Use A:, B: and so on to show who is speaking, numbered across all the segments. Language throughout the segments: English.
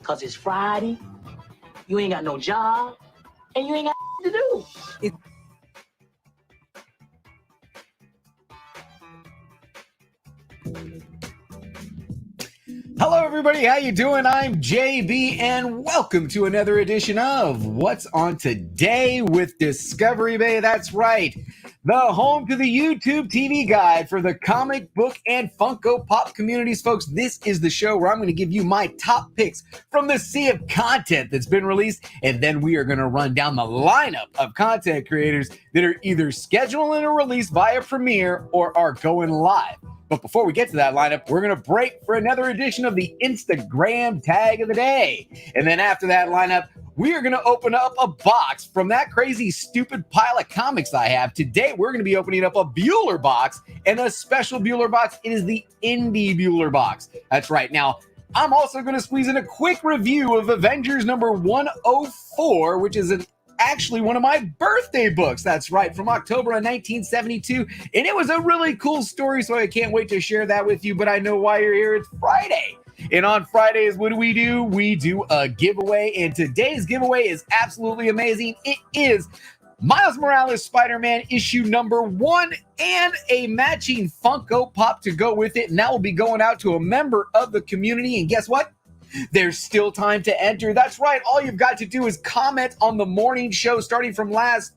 A: Because it's Friday, you ain't got no job, and you ain't got to do.
B: Hello, everybody. How you doing? I'm JB, and welcome to another edition of What's On Today with Discovery Bay. That's right, the home to the YouTube TV guide for the comic book and Funko Pop communities. Folks, this is the show where I'm going to give you my top picks from the sea of content that's been released, and then we are going to run down the lineup of content creators that are either scheduling a release via Premiere or are going live. But before we get to that lineup, we're going to break for another edition of the Instagram Tag of the Day. And then after that lineup, we are going to open up a box from that crazy, stupid pile of comics I have. Today, we're going to be opening up a Bueller box, and a special Bueller box. It is the Indie Bueller box. That's right. Now, I'm also going to squeeze in a quick review of Avengers number 104, which is actually one of my birthday books. That's right, from October of 1972, and it was a really cool story, so I can't wait to share that with you. But I know why you're here. It's Friday, and on Fridays, what do? We do a giveaway, and today's giveaway is absolutely amazing. It is Miles Morales Spider-Man issue number 1 and a matching Funko Pop to go with it, and that will be going out to a member of the community. And guess what? There's still time to enter. That's right. All you've got to do is comment on the morning show starting from last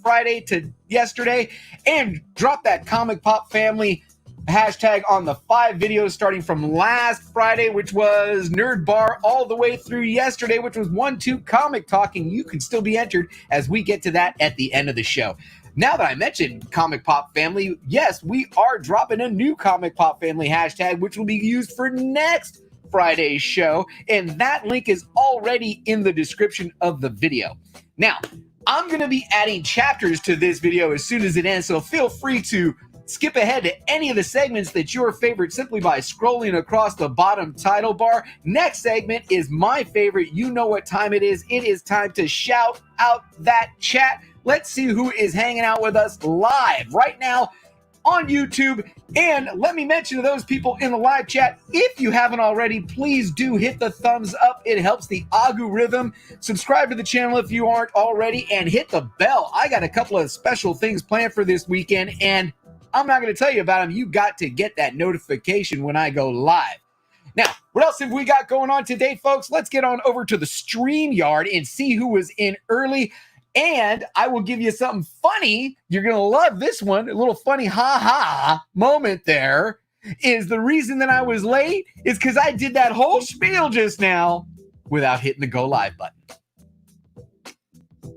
B: Friday to yesterday, and drop that Comic Pop Family hashtag on the 5 videos starting from last Friday, which was Nerd Bar, all the way through yesterday, which was 1-2 Comic Talking. You can still be entered as we get to that at the end of the show. Now that I mentioned Comic Pop Family, yes, we are dropping a new Comic Pop Family hashtag, which will be used for next Friday's show, and that link is already in the description of the video. Now, I'm going to be adding chapters to this video as soon as it ends, so feel free to skip ahead to any of the segments that your favorite simply by scrolling across the bottom title bar. Next segment is my favorite. You know what time it is. It is time to shout out that chat. Let's see who is hanging out with us live right now on YouTube. And let me mention to those people in the live chat, if you haven't already, please do hit the thumbs up. It helps the algorithm. Subscribe to the channel if you aren't already, and hit the bell. I got a couple of special things planned for this weekend, and I'm not going to tell you about them. You got to get that notification when I go live. Now, what else have we got going on today, folks? Let's get on over to the StreamYard and see who was in early. And I will give you something funny. You're going to love this one. A little funny ha-ha moment there is the reason that I was late is because I did that whole spiel just now without hitting the go live button.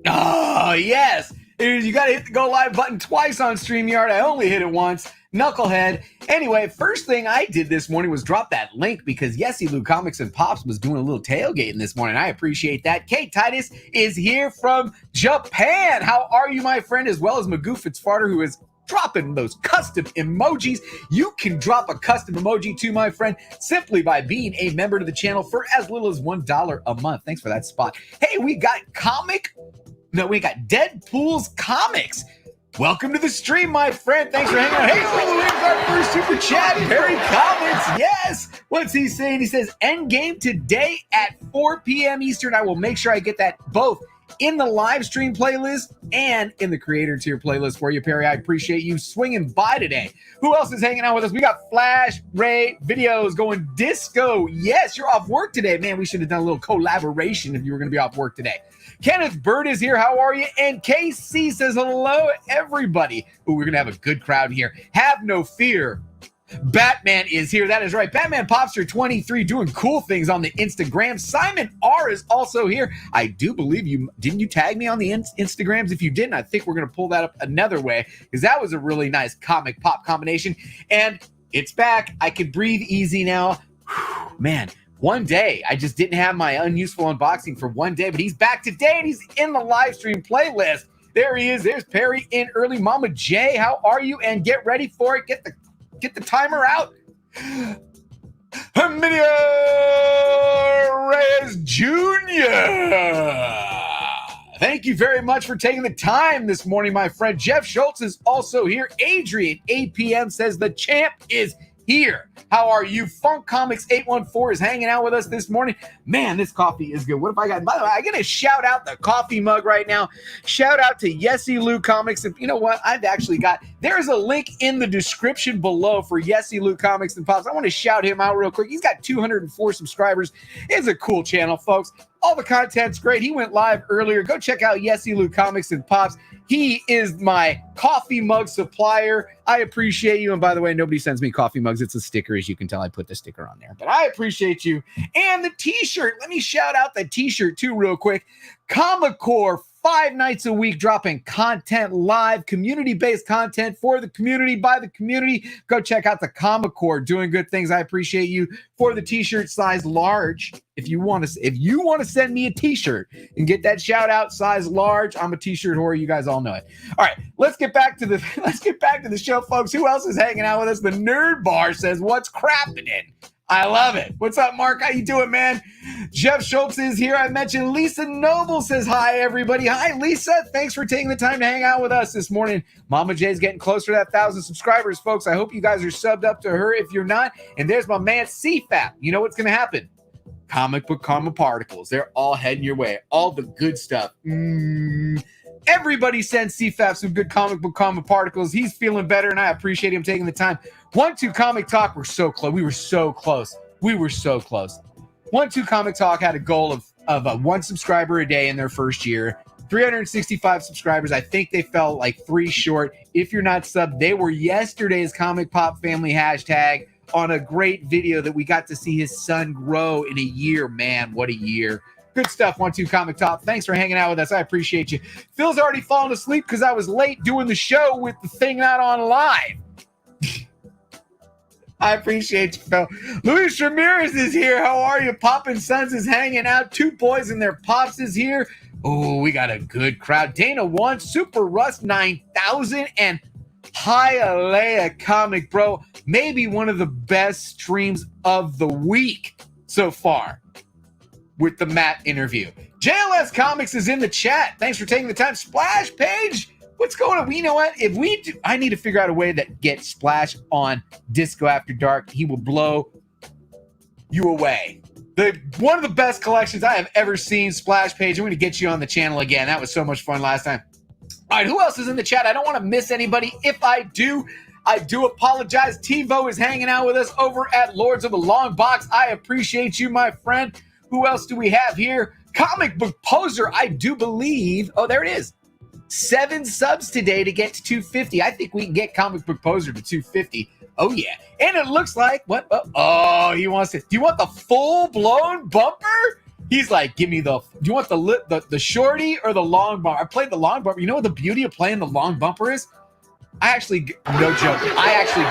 B: Oh, yes. You got to hit the go live button twice on StreamYard. I only hit it once. Knucklehead. Anyway, first thing I did this morning was drop that link because YessiLou Comics and Pops was doing a little tailgating this morning. I appreciate that. Kate Titus is here from Japan. How are you, my friend? As well as Magoo Fitzfarter, who is dropping those custom emojis. You can drop a custom emoji too, my friend, simply by being a member to the channel for as little as $1 a month. Thanks for that spot. Hey, we got Deadpool's Comics. Welcome to the stream, my friend. Thanks for hanging out. Hey, here's our first super chat. Perry Comments. Yes. What's he saying? He says, Endgame today at 4 p.m. Eastern. I will make sure I get that both in the live stream playlist and in the creator tier playlist for you, Perry. I appreciate you swinging by today. Who else is hanging out with us? We got Flash Ray Videos going disco. Yes, you're off work today. Man, we should have done a little collaboration if you were going to be off work today. Kenneth Bird is here. How are you? And KC says hello, everybody. Ooh, we're going to have a good crowd here. Have no fear. Batman is here. That is right. Batman Popster 23 doing cool things on the Instagram. Simon R is also here. I do believe you. Didn't you tag me on the Instagrams? If you didn't, I think we're going to pull that up another way because that was a really nice comic pop combination. And it's back. I can breathe easy now. Whew, man. One day, I just didn't have my unuseful unboxing for one day, but he's back today and he's in the live stream playlist. There he is. There's Perry in early. Mama J, how are you? And get ready for it. Get the timer out. Emilio Reyes Jr. Thank you very much for taking the time this morning, my friend. Jeff Schultz is also here. Adrian, 8 p.m. says the champ is here. How are you? Funk Comics 814 is hanging out with us this morning. Man, this coffee is good. What if I got, by the way, I got to shout out the coffee mug right now. Shout out to YessiLou Comics. And you know what? There's a link in the description below for YessiLou Comics and Pops. I want to shout him out real quick. He's got 204 subscribers. It's a cool channel, folks. All the content's great. He went live earlier. Go check out YessiLou Comics and Pops. He is my coffee mug supplier. I appreciate you. And by the way, nobody sends me coffee mugs. It's a sticker. As you can tell, I put the sticker on there. But I appreciate you. And the t-shirt. Let me shout out the t-shirt too real quick. Comic-Core, 5 nights a week, dropping content live, community-based content for the community, by the community. Go check out the Comic-Core, doing good things. I appreciate you. For the t-shirt size large, if you want to send me a t-shirt and get that shout out size large, I'm a t-shirt whore. You guys all know it. All right, let's get back to the show, folks. Who else is hanging out with us? The Nerd Bar says, "What's crapping in?" I love it. What's up, Mark? How you doing, man? Jeff Schultz is here. I mentioned Lisa Noble says hi, everybody. Hi, Lisa. Thanks for taking the time to hang out with us this morning. Mama J's getting closer to that 1,000 subscribers, folks. I hope you guys are subbed up to her. If you're not, and there's my man CFAP. You know what's going to happen? Comic Book Karma Particles. They're all heading your way. All the good stuff. Everybody sends CFAP some good Comic Book Karma Particles. He's feeling better, and I appreciate him taking the time. 1-2 Comic Talk, we're so close. We were so close. 1-2 Comic Talk had a goal of 1 subscriber a day in their first year. 365 subscribers. I think they fell like 3 short. If you're not subbed, they were yesterday's Comic Pop Family hashtag on a great video that we got to see his son grow in a year. Man, what a year. Good stuff, 1-2 Comic Talk. Thanks for hanging out with us. I appreciate you. Phil's already fallen asleep because I was late doing the show with the thing not on live. I appreciate you, Phil. Luis Ramirez is here. How are you? Poppin' Sons is hanging out. 2 boys and their pops is here. Oh, we got a good crowd. Dana 1, Super Russ 9000, and Hialeah Comic Bro. Maybe one of the best streams of the week so far with the Matt interview. JLS Comics is in the chat. Thanks for taking the time. Splash Page. What's going on? You know what? If we do, I need to figure out a way that gets Splash on Disco After Dark. He will blow you away. One of the best collections I have ever seen, Splash Page. I'm going to get you on the channel again. That was so much fun last time. All right, who else is in the chat? I don't want to miss anybody. If I do apologize. TiVo is hanging out with us over at Lords of the Long Box. I appreciate you, my friend. Who else do we have here? Comic Book Poser, I do believe. Oh, there it is. 7 subs today to get to 250. I think we can get Comic Book Poser to 250. Oh, yeah. And it looks like, what? Oh, he wants it. Do you want the full-blown bumper? He's like, give me do you want the shorty or the long bumper? I played the long bumper. You know what the beauty of playing the long bumper is? I actually, no joke, I actually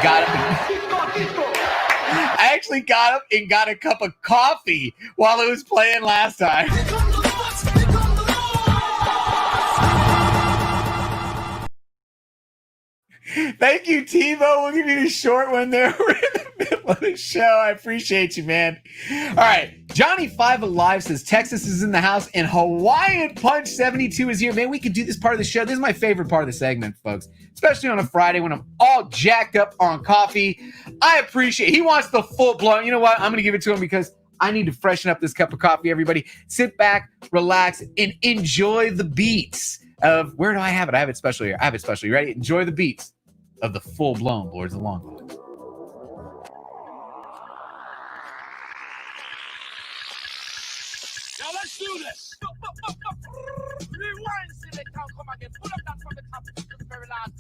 B: got up and got a cup of coffee while it was playing last time. Thank you, TiVo. We'll give you the short one there. We're in the middle of the show. I appreciate you, man. All right. Johnny 5 Alive says Texas is in the house and Hawaiian Punch 72 is here. Man, we could do this part of the show. This is my favorite part of the segment, folks, especially on a Friday when I'm all jacked up on coffee. I appreciate it. He wants the full blown. You know what? I'm going to give it to him because I need to freshen up this cup of coffee, everybody. Sit back, relax, and enjoy the beats of, where do I have it? I have it special here. I have it special. You ready? Enjoy the beats of the full-blown Lords of the Long Box.
C: Now let's do this. Rewind, select, come again. Pull up that from the top to the very last.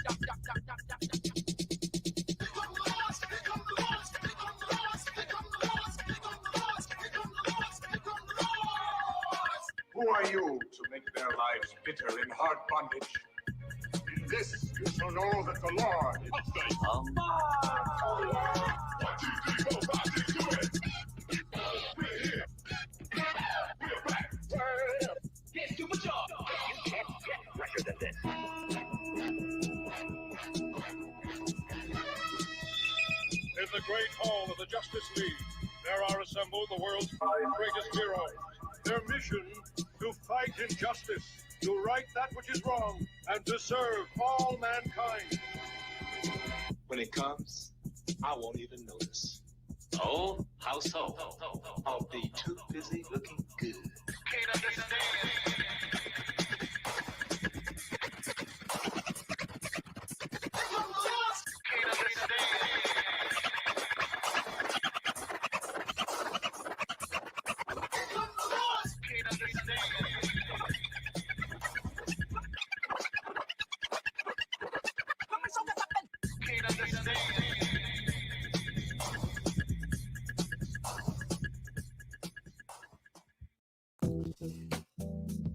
D: Who are you to make their lives bitter in hard bondage? In this, you shall know that the Lord is
E: In the great hall of the Justice League, there are assembled the world's 5 greatest heroes. Their mission, to fight injustice, to right that which is wrong, and to serve all mankind.
F: When it comes I won't even notice. Oh, how so? I'll be too busy looking good. Can't understand.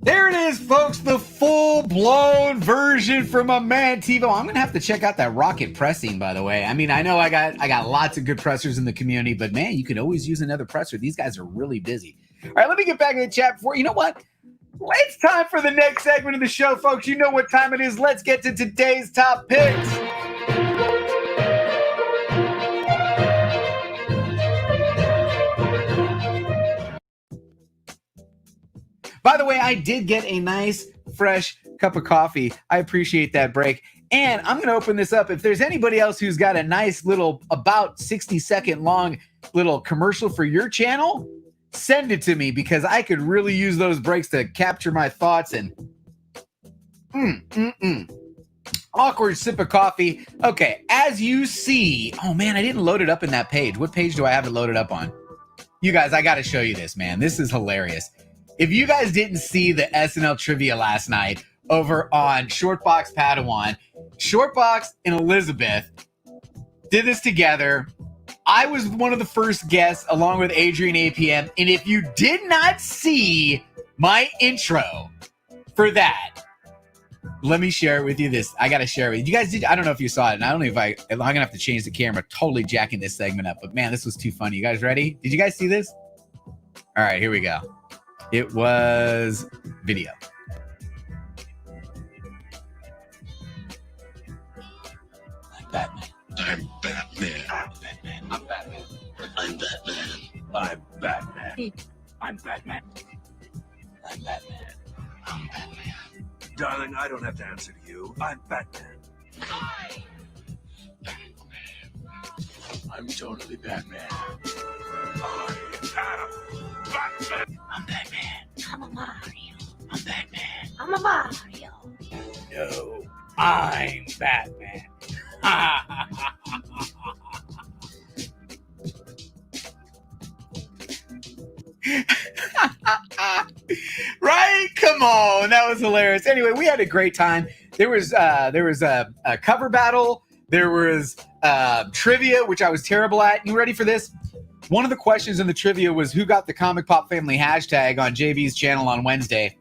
B: There it is, folks, the full-blown version from my man TiVo. I'm gonna have to check out that rocket pressing, by the way. I mean, I know I got lots of good pressers in the community, but man, you could always use another presser. These guys are really busy. All right, let me get back in the chat before, you know what? It's time for the next segment of the show, folks. You know what time it is. Let's get to today's top picks. By the way, I did get a nice, fresh cup of coffee. I appreciate that break. And I'm going to open this up. If there's anybody else who's got a nice little, about 60-second long little commercial for your channel, send it to me because I could really use those breaks to capture my thoughts and awkward sip of coffee. Okay, as you see, oh man, I didn't load it up in that page. What page do I have it loaded up on? You guys, I got to show you this, man. This is hilarious. If you guys didn't see the SNL trivia last night over on Box Padawan, Shortbox and Elizabeth did this together. I was one of the first guests along with Adrian APM. And if you did not see my intro for that, let me share it with you. I got to share it with you. You guys did. I don't know if you saw it. And I don't know if I'm going to have to change the camera, totally jacking this segment up. But man, this was too funny. You guys ready? Did you guys see this? All right, here we go. It was video. I'm Batman.
F: I'm Batman. I'm Batman. I'm Batman. I'm Batman. I'm Batman. I'm Batman. I'm Batman.
D: Darling, I don't have to answer to you. I'm Batman.
F: I'm totally Batman.
D: I'm Batman.
F: I'm Batman.
G: I'm a Mario.
F: I'm Batman.
G: I'm a Mario.
B: No, I'm Batman. Right? Come on. That was hilarious. Anyway, we had a great time. There was a cover battle. There was trivia, which I was terrible at. You ready for this? One of the questions in the trivia was who got the Comic Pop Family hashtag on JB's channel on Wednesday,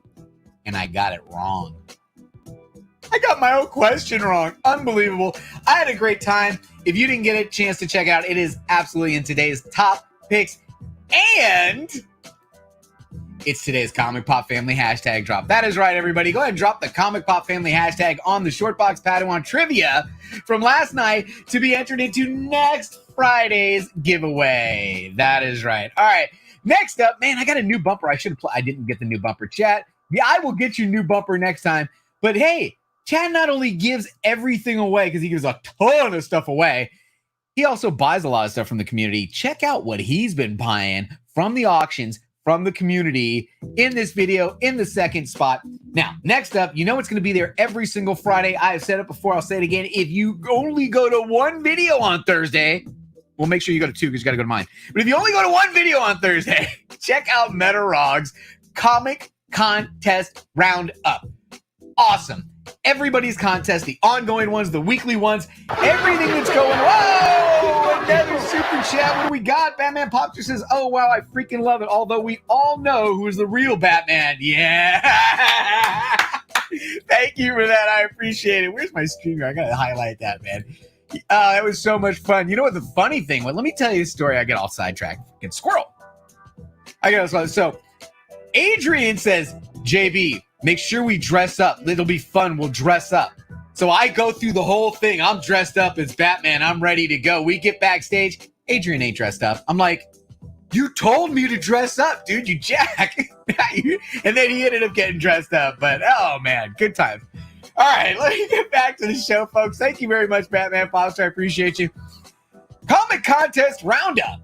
B: and I got it wrong. I got my own question wrong. Unbelievable. I had a great time. If you didn't get a chance to check it out, it is absolutely in today's top picks, and it's today's Comic Pop Family hashtag drop. That is right, everybody. Go ahead and drop the Comic Pop Family hashtag on the Shortbox Padawan trivia from last night to be entered into next Friday's giveaway. That is right. All right. Next up, man, I got a new bumper. I didn't get the new bumper. Chat, yeah, I will get you a new bumper next time. But hey, Chad not only gives everything away because he gives a ton of stuff away, he also buys a lot of stuff from the community. Check out what he's been buying from the auctions, from the community in this video in the second spot. Now, next up, you know it's going to be there every single Friday. I have said it before. I'll say it again. If you only go to one video on Thursday, well, make sure you go to two because you got to go to mine. But if you only go to one video on Thursday, check out Meta-Rog's Comic Contest Roundup. Awesome. Everybody's contest, the ongoing ones, the weekly ones, everything that's going. Whoa! Another super chat. What do we got? Batman Popster says, oh, wow, I freaking love it. Although we all know who's the real Batman. Yeah. Thank you for that. I appreciate it. Where's my streamer? I got to highlight that, man. That was so much fun. You know what the funny thing was? Let me tell you a story. I get all sidetracked. Get squirrel. So Adrian says, JB, make sure we dress up. It'll be fun. We'll dress up. So I go through the whole thing. I'm dressed up as Batman. I'm ready to go. We get backstage. Adrian ain't dressed up. I'm like, you told me to dress up, dude. You jack. And then he ended up getting dressed up. But, oh, man, good time. All right, let me get back to the show, folks. Thank you very much, Batman Foster. I appreciate you. contest roundup.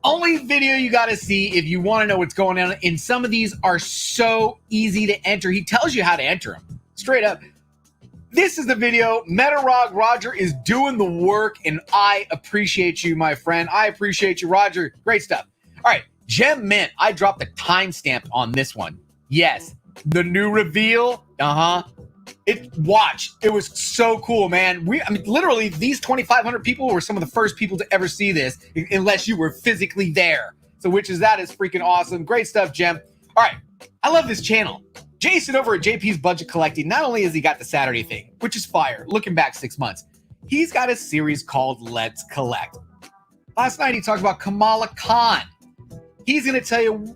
B: Only video you got to see if you want to know what's going on. And some of these are so easy to enter. He tells you how to enter them. Straight up. This is the video. Metarog Roger is doing the work, and I appreciate you, my friend. I appreciate you, Roger. Great stuff. All right. Gem Mint. I dropped a timestamp on this one. Yes. The new reveal. Watch. It was so cool, man. Literally, these 2,500 people were some of the first people to ever see this, unless you were physically there. So, that is freaking awesome. Great stuff, Gem. All right. I love this channel. Jason over at JP's Budget Collecting, not only has he got the Saturday thing, which is fire, looking back 6 months, he's got a series called Let's Collect. Last night, he talked about Kamala Khan. He's going to tell you,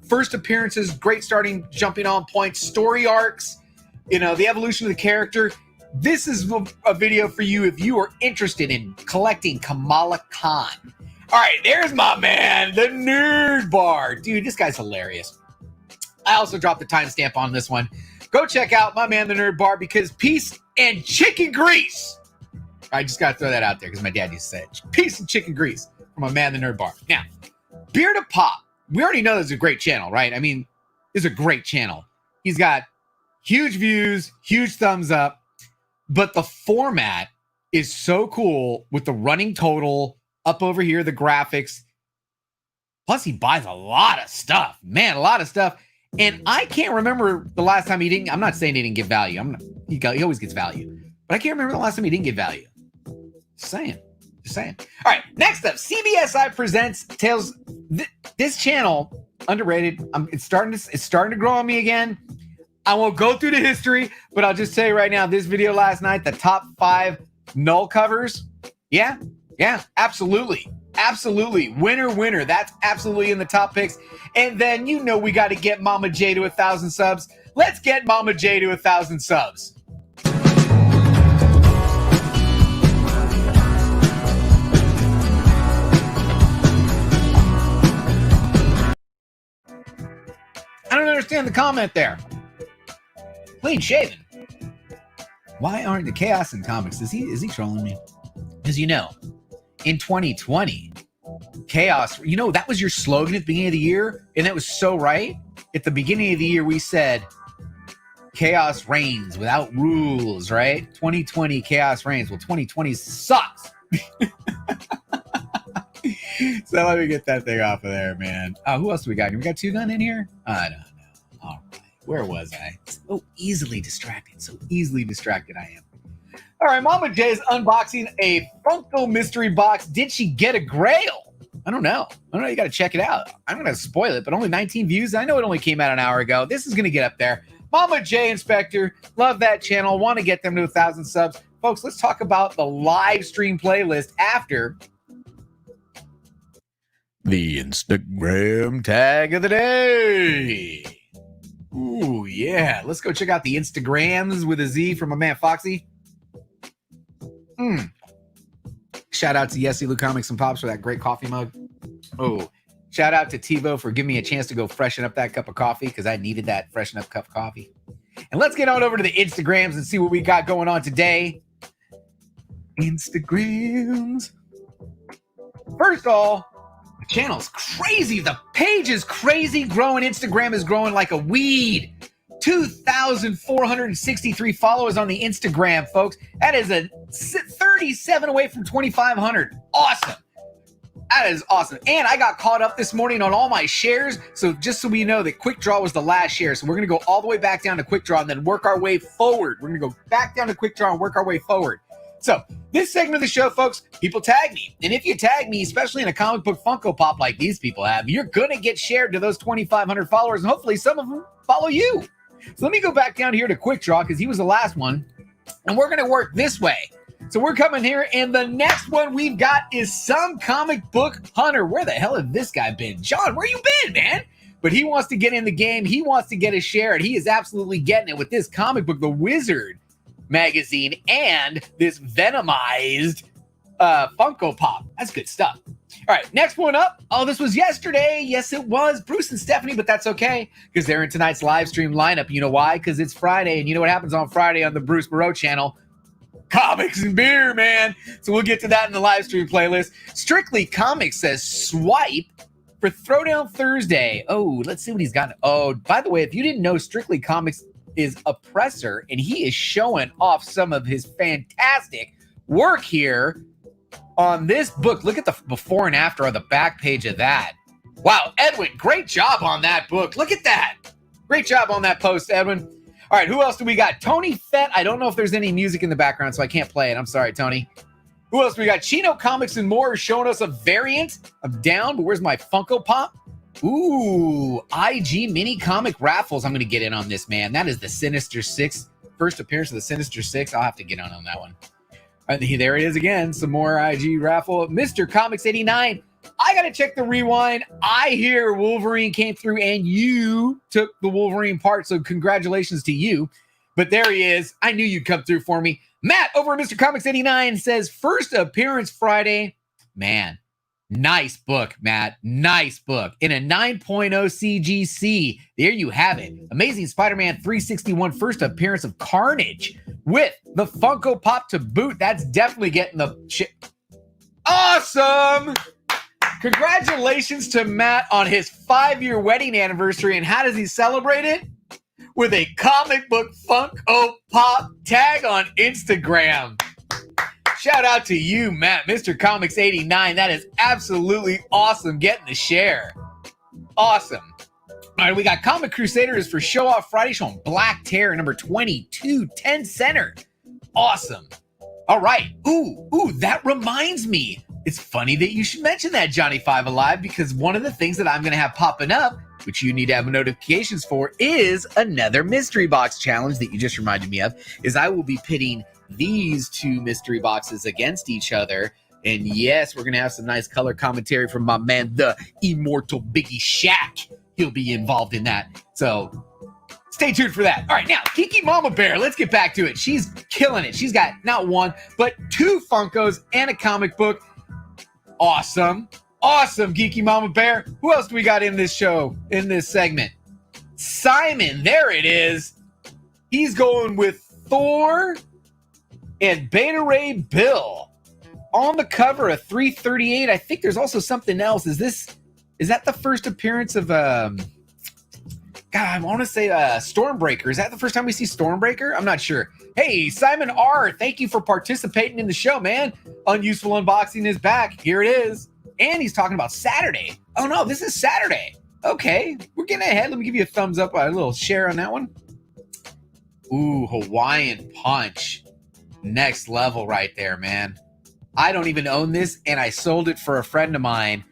B: first appearances, great starting, jumping on point, story arcs, the evolution of the character. This is a video for you if you are interested in collecting Kamala Khan. All right, there's my man, the Nerd Bar. Dude, this guy's hilarious. I also dropped the timestamp on this one. Go check out my man, the Nerd Bar, because peace and chicken grease. I just got to throw that out there because my dad used to say it. Peace and chicken grease from my man, the Nerd Bar. Now, Beer to Pop. We already know this is a great channel, right? I mean, this is a great channel. He's got huge views, huge thumbs up, but the format is so cool with the running total up over here, the graphics. Plus, he buys a lot of stuff. Man, a lot of stuff. And I can't remember the last time he didn't. I'm not saying he didn't give value. He always gets value. But I can't remember the last time he didn't give value. Just saying. All right, next up, CBSI presents Tales. This channel, underrated. It's starting to grow on me again. I won't go through the history, but I'll just say right now, this video last night, the top 5 null covers. Yeah, absolutely. Winner. That's absolutely in the top picks. And then, we got to get Mama J to 1,000 subs. Let's get Mama J to 1,000 subs. I don't understand the comment there. Clean shaven. Why aren't the chaos in comics? Is he trolling me? Because in 2020, chaos, that was your slogan at the beginning of the year, and that was so right. At the beginning of the year, we said chaos reigns without rules, right? 2020, chaos reigns. Well, 2020 sucks. So let me get that thing off of there, man. Oh, who else do we got? We got Two Gun in here? I don't know. All right. Where was I? So easily distracted I am. All right, Mama J is unboxing a Funko mystery box. Did she get a grail? I don't know. You got to check it out. I'm going to spoil it, but only 19 views. I know it only came out an hour ago. This is going to get up there. Mama J Inspector, love that channel. Want to get them to 1,000 subs. Folks, let's talk about the live stream playlist after the Instagram tag of the day. Ooh, yeah. Let's go check out the Instagrams with a Z from my man Foxy. Shout out to YessiLou Comics and Pops for that great coffee mug. Oh, shout out to TiVo for giving me a chance to go freshen up that cup of coffee because I needed that freshen up cup of coffee. And let's get on over to the Instagrams and see what we got going on today. Instagrams. First of all, the channel's crazy. The page is crazy growing. Instagram is growing like a weed. 2,463 followers on the Instagram, folks. That is a 37 away from 2,500. Awesome. That is awesome. And I got caught up this morning on all my shares. So just so we know that Quick Draw was the last share. So we're going to go all the way back down to Quick Draw and then work our way forward. We're going to go back down to Quick Draw and work our way forward. So this segment of the show, folks, people tag me. And if you tag me, especially in a comic book Funko Pop like these people have, you're going to get shared to those 2,500 followers. And hopefully some of them follow you. So let me go back down here to Quick Draw because he was the last one. And we're going to work this way. So we're coming here, and the next one we've got is Some Comic Book Hunter. Where the hell has this guy been? John, where you been, man? But he wants to get in the game. He wants to get a share, and he is absolutely getting it with this comic book, The Wizard magazine, and this Venomized Funko Pop. That's good stuff. All right, next one up. Oh, this was yesterday. Yes, it was. Bruce and Stephanie, but that's okay because they're in tonight's live stream lineup. You know why? Because it's Friday, and you know what happens on Friday on the Bruce Moreau channel? Comics and beer, man. So we'll get to that in the live stream playlist. Strictly Comics says swipe for Throwdown Thursday. Oh, let's see what he's got. Oh, by the way, if you didn't know, Strictly Comics is Oppressor, and he is showing off some of his fantastic work here on this book. Look at the before and after on the back page of that. Wow, Edwin, great job on that book. Look at that. Great job on that post, Edwin. All right, who else do we got? Tony Fett. I don't know if there's any music in the background, so I can't play it. I'm sorry, Tony. Who else do we got? Chino Comics and More is showing us a variant of Down, but where's my Funko Pop? Ooh, IG mini comic raffles. I'm going to get in on this, man. That is the Sinister Six. First appearance of the Sinister Six. I'll have to get on that one. All right, there it is again. Some more IG raffle. Mr. Comics 89. I got to check the rewind. I hear Wolverine came through and you took the Wolverine part, so congratulations to you. But there he is. I knew you'd come through for me. Matt over at Mr. Comics 89 says, first appearance Friday. Man, nice book, Matt. Nice book. In a 9.0 CGC. There you have it. Amazing Spider-Man 361 first appearance of Carnage with the Funko Pop to boot. That's definitely getting the shit. Awesome! Congratulations to Matt on his 5-year wedding anniversary. And how does he celebrate it? With a comic book Funko Pop tag on Instagram. Shout out to you, Matt, Mr. Comics 89. That is absolutely awesome getting the share. Awesome. All right, we got Comic Crusaders for Show Off Friday showing Black Terror number 22, 10 center. Awesome. All right. Ooh, that reminds me. It's funny that you should mention that, Johnny Five Alive, because one of the things that I'm going to have popping up, which you need to have notifications for, is another mystery box challenge that you just reminded me of, is I will be pitting these two mystery boxes against each other. And yes, we're going to have some nice color commentary from my man, the immortal Biggie Shaq. He'll be involved in that. So stay tuned for that. All right, now, Kiki Mama Bear, let's get back to it. She's killing it. She's got not one, but 2 Funkos and a comic book. Awesome. Awesome, Geeky Mama Bear. Who else do we got in this show, in this segment? Simon, there it is. He's going with Thor and Beta Ray Bill on the cover of 338. I think there's also something else. Is that the first appearance of God, I want to say Stormbreaker. Is that the first time we see Stormbreaker? I'm not sure. Hey, Simon R., thank you for participating in the show, man. Unuseful Unboxing is back. Here it is. And he's talking about Saturday. Oh, no, this is Saturday. Okay, we're getting ahead. Let me give you a thumbs up, a little share on that one. Ooh, Hawaiian Punch. Next level right there, man. I don't even own this, and I sold it for a friend of mine.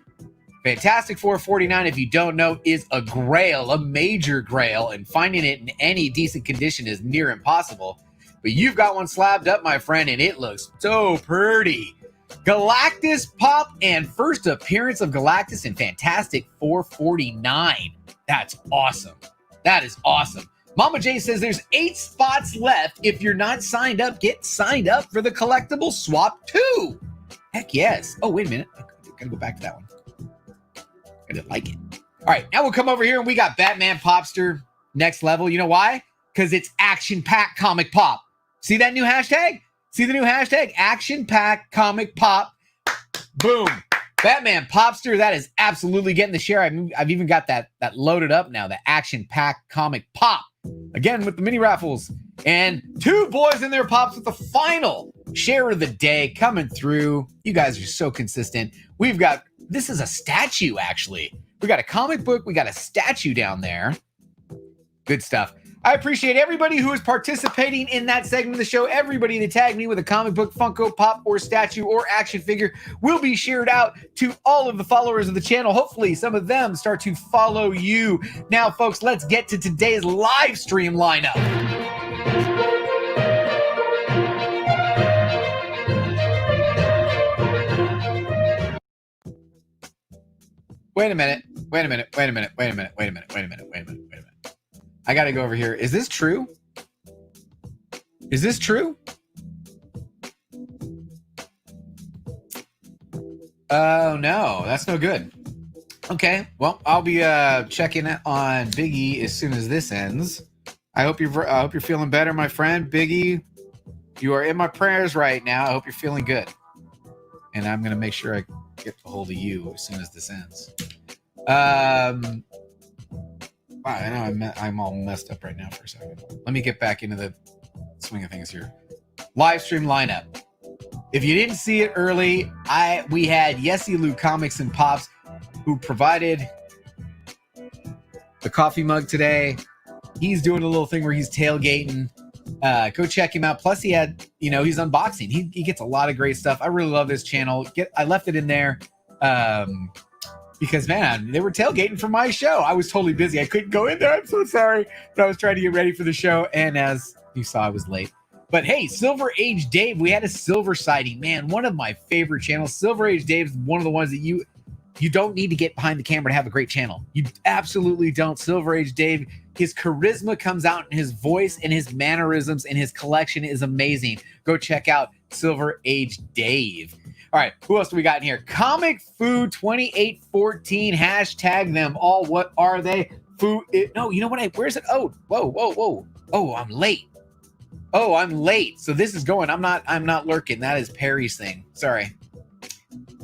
B: Fantastic 449, if you don't know, is a grail, a major grail, and finding it in any decent condition is near impossible. But you've got one slabbed up, my friend, and it looks so pretty. Galactus Pop and first appearance of Galactus in Fantastic 449. That's awesome. That is awesome. Mama J says there's 8 spots left. If you're not signed up, get signed up for the collectible swap too. Heck yes. Oh, wait a minute. I gotta go back to that one. I didn't like it. All right, now we'll come over here and we got Batman Popster next level. You know why? Because it's Action Pack Comic Pop. See that new hashtag? See the new hashtag? Action Pack Comic Pop. Boom. Batman Popster, that is absolutely getting the share. I've even got that loaded up now, the Action Pack Comic Pop. Again, with the mini raffles. And 2 boys in their pops with the final share of the day coming through. You guys are so consistent. We've got, this is a statue, actually. We got a comic book. We got a statue down there. Good stuff. I appreciate everybody who is participating in that segment of the show. Everybody that tagged me with a comic book, Funko Pop, or statue, or action figure will be shared out to all of the followers of the channel. Hopefully, some of them start to follow you. Now, folks, let's get to today's live stream lineup. Wait a minute. I got to go over here. Is this true? Is this true? Oh, no. That's no good. Okay. Well, I'll be checking on Biggie as soon as this ends. I hope you're feeling better, my friend. Biggie, You are in my prayers right now. I hope you're feeling good. And I'm going to make sure I get a hold of you as soon as this ends. Wow, I know I'm all messed up right now for a second. Let me get back into the swing of things here. Live stream lineup. If you didn't see it early, we had YessiLou Comics and Pops, who provided the coffee mug today. He's doing a little thing where he's tailgating. Go check him out. Plus, he had, he's unboxing. He gets a lot of great stuff. I really love his channel. I left it in there because, man, they were tailgating for my show. I was totally busy. I couldn't go in there. I'm so sorry. But I was trying to get ready for the show. And as you saw, I was late. But hey, Silver Age Dave, we had a silver sighting. Man, one of my favorite channels. Silver Age Dave is one of the ones that you don't need to get behind the camera to have a great channel. You absolutely don't. Silver Age Dave, his charisma comes out in his voice and his mannerisms, and his collection is amazing. Go check out Silver Age Dave. All right, who else do we got in here? Comic Food 2814, hashtag them all. What are they? No, you know what? Where's it? Oh, whoa. Oh, I'm late. So this is going. I'm not lurking. That is Perry's thing. Sorry.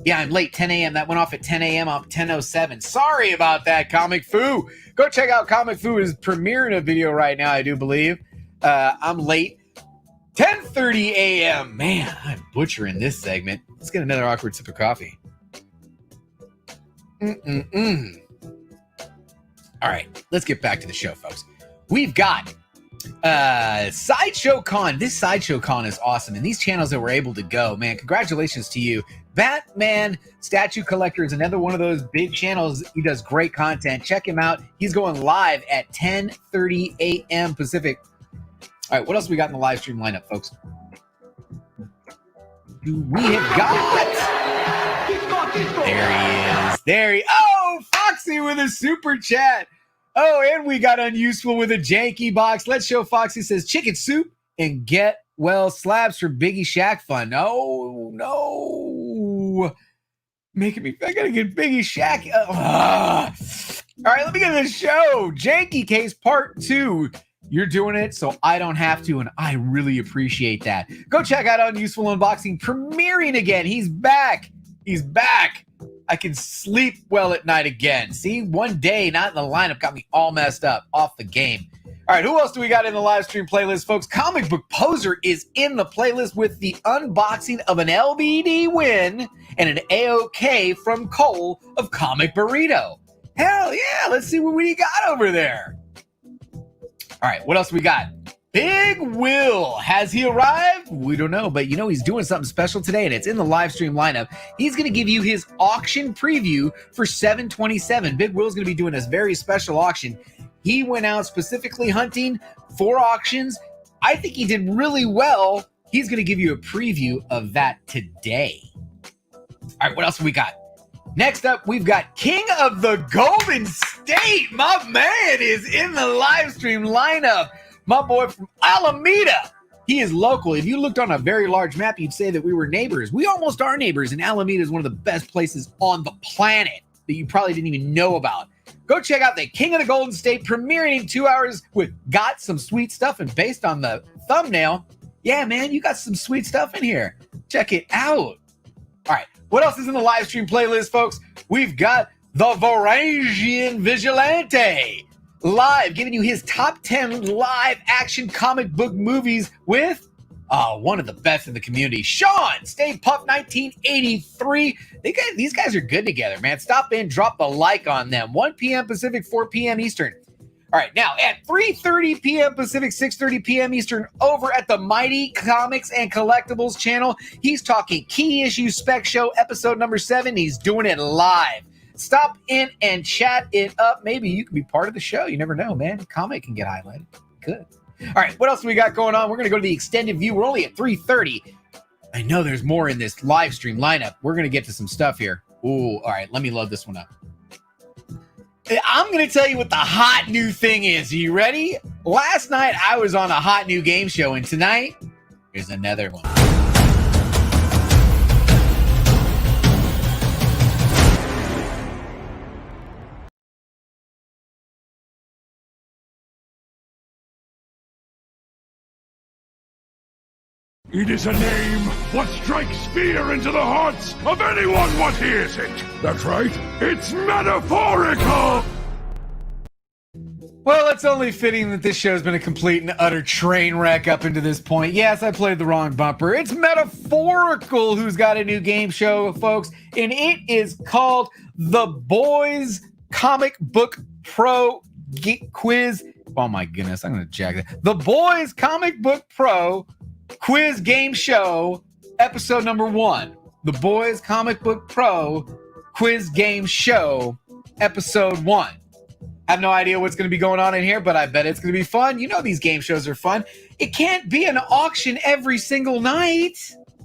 B: Yeah, I'm late. 10 a.m. That went off at 10 a.m. I'm 10:07. Sorry about that, Comic Foo. Go check out Comic Foo. Is premiering a video right now, I do believe. I'm late. 10:30 a.m. Man, I'm butchering this segment. Let's get another awkward sip of coffee. All right, let's get back to the show, folks. We've got Sideshow Con. This Sideshow Con is awesome, and these channels that were able to go, man, congratulations to you. Batman Statue Collector is another one of those big channels. He does great content. Check him out. He's going live at 10:30 a.m. Pacific. All right, what else we got in the live stream lineup, folks? We have got... There he is. Oh, Foxy with a super chat. Oh, and we got Unuseful with a janky box. Let's show Foxy. Says chicken soup and get well slabs for Biggie Shack fun. Oh, no. Making me, I gotta get Biggie Shack. All right, let me get to the show. Janky Case Part 2. You're doing it so I don't have to, and I really appreciate that. Go check out Unuseful Unboxing premiering again. He's back. I can sleep well at night again. See, one day not in the lineup got me all messed up off the game. All right, who else do we got in the live stream playlist, folks? Comic Book Poser is in the playlist with the unboxing of an LBD win and an AOK from Cole of Comic Burrito. Hell yeah, let's see what we got over there. All right, what else we got? Big Will, has he arrived? We don't know, but he's doing something special today, and it's in the live stream lineup. He's going to give you his auction preview for 7/27. Big Will's going to be doing this very special auction. He went out specifically hunting for auctions. I think he did really well. He's going to give you a preview of that today. All right, what else have we got? Next up, we've got King of the Golden State. My man is in the live stream lineup. My boy from Alameda. He is local. If you looked on a very large map, you'd say that we were neighbors. We almost are neighbors, and Alameda is one of the best places on the planet that you probably didn't even know about. Go check out the King of the Golden State premiering in 2 hours with got some sweet stuff. And based on the thumbnail, yeah, man, you got some sweet stuff in here. Check it out. All right, what else is in the live stream playlist, folks? We've got the Varangian Vigilante live, giving you his top 10 live action comic book movies with one of the best in the community, Sean Stay Puft 1983. These guys are good together, man. Stop in, drop a like on them. 1 p.m. Pacific, 4 p.m. Eastern. All right, now at 3:30 p.m. Pacific, 6:30 p.m. Eastern, over at the Mighty Comics and Collectibles channel, he's talking Key Issue Spec Show episode number 7. He's doing it live. Stop in and chat it up. Maybe you can be part of the show. You never know, man. Comment can get highlighted. Good. All right, what else do we got going on? We're going to go to the extended view. We're only at 3:30. I know there's more in this live stream lineup. We're going to get to some stuff here. Ooh, all right, let me load this one up. I'm going to tell you what the hot new thing is. Are you ready? Last night, I was on a hot new game show, and tonight, here's another one.
E: It is a name what strikes fear into the hearts of anyone what hears it. That's right, it's metaphorical!
B: Well, it's only fitting that this show has been a complete and utter train wreck up into this point. Yes, I played the wrong bumper. It's metaphorical who's got a new game show, folks, and it is called The Boys Comic Book Pro Quiz. Oh my goodness, I'm going to jack that. The Boys Comic Book Pro Quiz Game Show, episode number 1. The Boys Comic Book Pro Quiz Game Show, episode 1. I have no idea what's going to be going on in here, but I bet it's going to be fun. You know these game shows are fun. It can't be an auction every single night.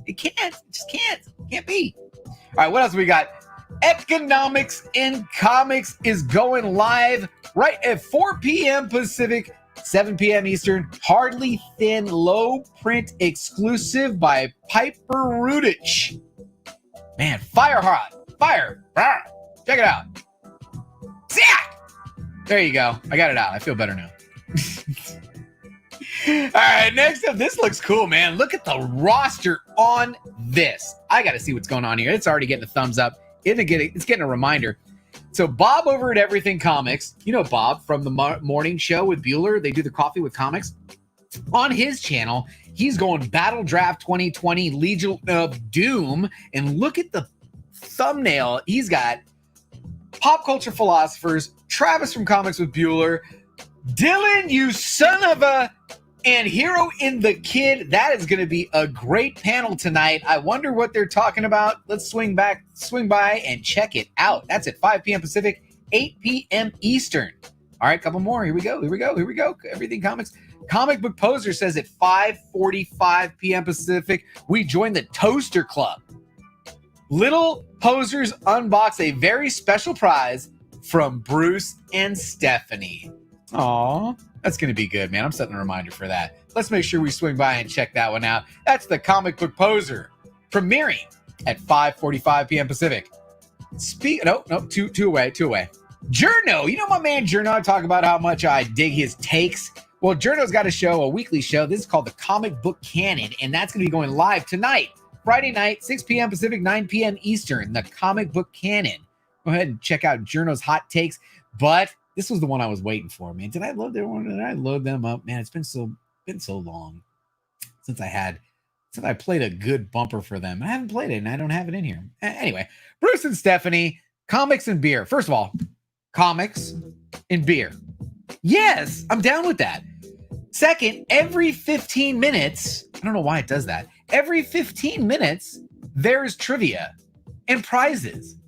B: It can't. It just can't. Can't be. All right, what else we got? Economics in Comics is going live right at 4 p.m. Pacific, 7 p.m. Eastern. Hardly Thin, low print exclusive by Piper Rudich. Man, fire hot. Fire. Check it out. Zach! There you go. I got it out. I feel better now. All right, next up, this looks cool, man. Look at the roster on this. I got to see what's going on here. It's already getting a thumbs up. It's getting a reminder. So Bob over at Everything Comics, you know Bob from the morning show with Bueller. They do the coffee with comics. On his channel, he's going Battle Draft 2020 Legion of Doom. And look at the thumbnail. He's got Pop Culture Philosophers, Travis from Comics with Bueller, Dylan, you son of a, and Hero in the Kid. That is going to be a great panel tonight. I wonder what they're talking about. Let's swing by and check it out. That's at 5 p.m. Pacific, 8 p.m. Eastern. All right, couple more. Here we go. Everything Comics. Comic Book Poser says at 5:45 p.m. Pacific, we join the Toaster Club. Little Posers unbox a very special prize from Bruce and Stephanie. Aw, that's going to be good, man. I'm setting a reminder for that. Let's make sure we swing by and check that one out. That's the Comic Book Poser premiering at 5:45 p.m. Pacific. Two away. Journo, you know my man Journo, I talk about how much I dig his takes. Well, Journo's got a weekly show. This is called the Comic Book Canon, and that's going to be going live tonight, Friday night, 6 p.m. Pacific, 9 p.m. Eastern, the Comic Book Canon. Go ahead and check out Journo's hot takes. But this was the one I was waiting for, man. Did I load their one? Did I load them up? Man, it's been so long since I played a good bumper for them. I haven't played it, and I don't have it in here. Anyway, Bruce and Stephanie, comics and beer. First of all, comics and beer. Yes, I'm down with that. Second, every 15 minutes, I don't know why it does that. Every 15 minutes, there's trivia and prizes.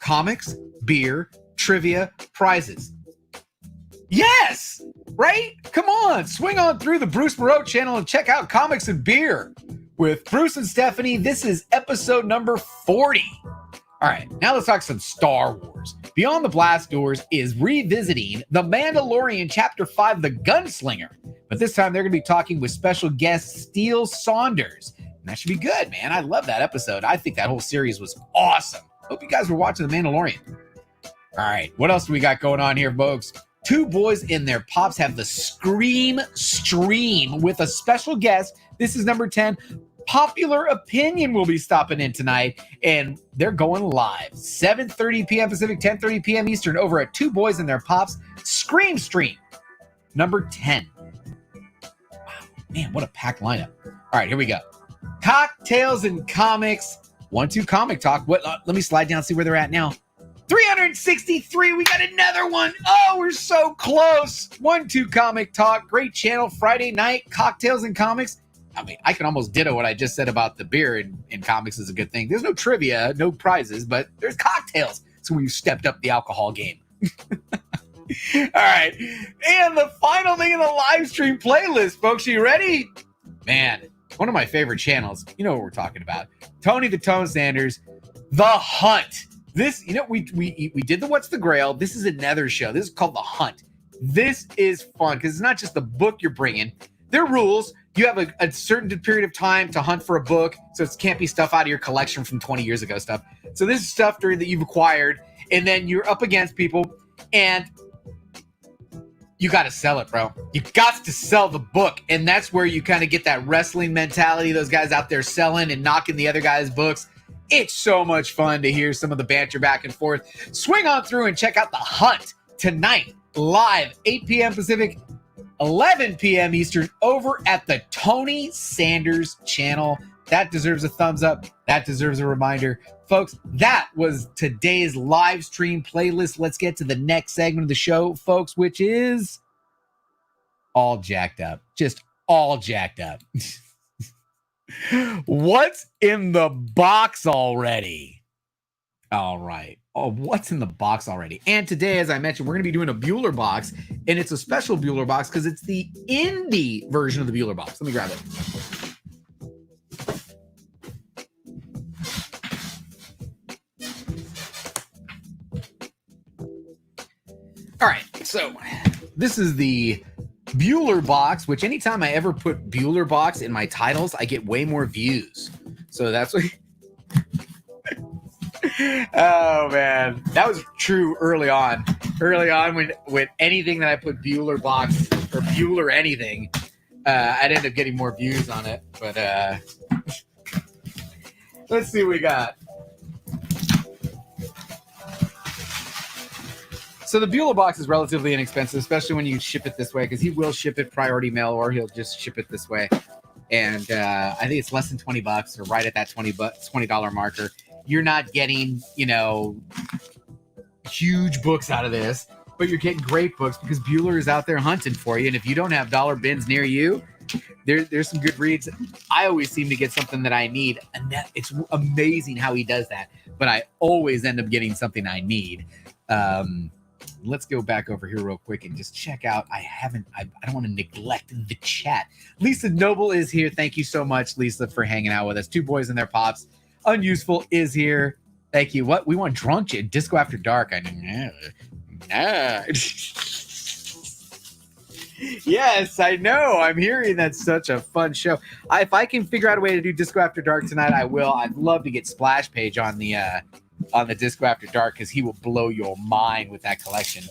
B: Comics, beer, trivia, prizes. Yes, right? Come on, swing on through the Bruce Moreau channel and check out Comics and Beer with Bruce and Stephanie. This is episode number 40. All right, now let's talk some Star Wars. Beyond the Blast Doors is revisiting The Mandalorian Chapter 5, The Gunslinger. But this time they're going to be talking with special guest Steele Saunders. And that should be good, man. I love that episode. I think that whole series was awesome. Hope you guys were watching The Mandalorian. All right, what else do we got going on here, folks? Two boys in their pops have the Scream Stream with a special guest. This is number 10. Popular Opinion will be stopping in tonight, and they're going live. 7:30 p.m. Pacific, 10:30 p.m. Eastern over at Two Boys and Their Pops Scream Stream. Number 10. Wow, man, what a packed lineup. All right, here we go. Cocktails and Comics. 1-2 Comic Talk. Let me slide down, see where they're at now. 363. We got another one. Oh, we're so close. 1-2 Comic Talk. Great channel. Friday night. Cocktails and Comics. I mean, I can almost ditto what I just said about the beer in comics is a good thing. There's no trivia, no prizes, but there's cocktails. So we've stepped up the alcohol game. All right. And the final thing in the live stream playlist, folks. You ready? Man, one of my favorite channels. You know what we're talking about. Tony the Tone Sanders, The Hunt. This, you know, we did the What's the Grail. This is another show. This is called The Hunt. This is fun because it's not just the book you're bringing. There are rules. You have a certain period of time to hunt for a book, so it can't be stuff out of your collection from 20 years ago stuff. So this is stuff that you've acquired, and then you're up against people, and you got to sell it, bro. You got to sell the book. And that's where you kind of get that wrestling mentality. Those guys out there selling and knocking the other guys' books. It's so much fun to hear some of the banter back and forth. Swing on through and check out The Hunt tonight, live, 8 p.m. Pacific, 11 p.m. Eastern, over at the Tony Sanders channel. That deserves a thumbs up. That deserves a reminder. Folks, that was today's live stream playlist. Let's get to the next segment of the show, folks, which is all jacked up. Just all jacked up. What's in the box already? All right. Oh, what's in the box already? And today, as I mentioned, we're going to be doing a Bueller box, and it's a special Bueller box because it's the indie version of the Bueller box. Let me grab it. All right, so this is the Bueller box, which anytime I ever put Bueller box in my titles, I get way more views. So that's what... Oh, man. That was true early on. Early on, when anything that I put Bueller box or Bueller anything, I'd end up getting more views on it. But let's see what we got. So the Bueller box is relatively inexpensive, especially when you ship it this way, because he will ship it priority mail or he'll just ship it this way. And I think it's less than $20 or right at that $20 marker. You're not getting, huge books out of this, but you're getting great books because Bueller is out there hunting for you. And if you don't have dollar bins near you, there's some good reads. I always seem to get something that I need, and it's amazing how he does that. But I always end up getting something I need. Let's go back over here real quick and just check out. I don't want to neglect the chat. Lisa Noble is here. Thank you so much, Lisa, for hanging out with us. Two Boys and Their Pops. Unuseful is here. Thank you. What? We want Drunk Disco After Dark. I know. Yes, I know. I'm hearing that's such a fun show. If I can figure out a way to do Disco After Dark tonight, I will. I'd love to get Splash Page on the Disco After Dark because he will blow your mind with that collection.